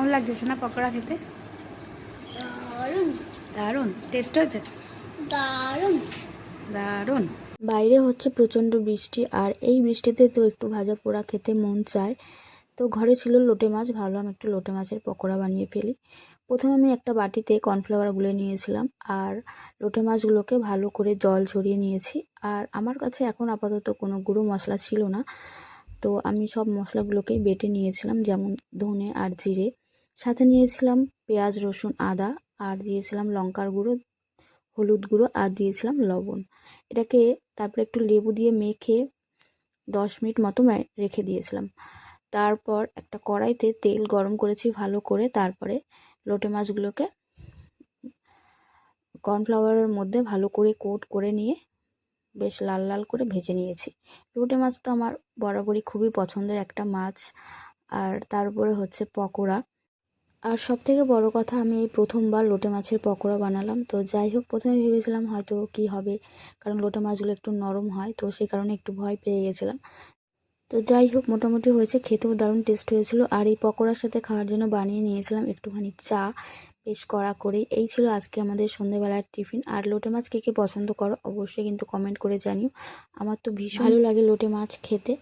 কেমন লাগছে সোনা পকোড়া খেতে? দারুণ দারুণ টেস্ট হয়েছে, দারুণ। দারুণ। বাইরে হচ্ছে প্রচণ্ড বৃষ্টি, আর এই বৃষ্টিতে তো একটু ভাজা পোড়া খেতে মন চায়। তো ঘরে ছিল লোটে মাছ, ভাবলাম একটু লোটে মাছের পকোড়া বানিয়ে ফেলি। প্রথমে আমি একটা বাটিতে কর্নফ্লাওয়ার গুলে নিয়েছিলাম, আর লোটে মাছগুলোকে ভালো করে জল ঝরিয়ে নিয়েছি। আর আমার কাছে এখন আপাতত কোনো গুঁড়ো মশলা ছিল না, তো আমি সব মশলাগুলোকেই বেটে নিয়েছিলাম, যেমন ধনে আর জিরে। সাথে নিয়েছিলাম পেঁয়াজ, রসুন, আদা, আর দিয়েছিলাম লঙ্কার গুঁড়ো, হলুদ গুঁড়ো, আর দিয়েছিলাম লবণ। এটাকে তারপরে একটু লেবু দিয়ে মেখে 10 মিনিট মতো রেখে দিয়েছিলাম। তারপর একটা কড়াইতে তেল গরম করেছি ভালো করে, তারপরে লোটে মাছগুলোকে কর্নফ্লাওয়ারের মধ্যে ভালো করে কোট করে নিয়ে বেশ লাল লাল করে ভেজে নিয়েছি। লোটে মাছ তো আমার বরাবরই খুবই পছন্দের একটা মাছ। আর তারপরে হচ্ছে পকোড়া। আর সবথেকে বড় কথা, আমি এই প্রথমবার লোটে মাছের পকোড়া বানালাম। তো যাই হোক, প্রথমে ভেবেছিলাম হয়তো কি হবে, কারণ লোটে মাছগুলো একটু নরম হয়, তো সেই কারণে একটু ভয় পেয়ে গেছিলাম। তো যাই হোক, মোটামুটি হয়েছে, খেতেও দারুণ টেস্ট হয়েছিল। আর এই পকোড়ার সাথে খাওয়ার জন্য বানিয়ে নিয়েছিলাম একটুখানি চা, বেশ কড়া করে। এই ছিল আজকে আমাদের সন্ধ্যেবেলার টিফিন। আর লোটে মাছ কে কে পছন্দ করো অবশ্যই কিন্তু কমেন্ট করে জানিও। আমার তো ভীষণ ভালো লাগে লোটে মাছ খেতে।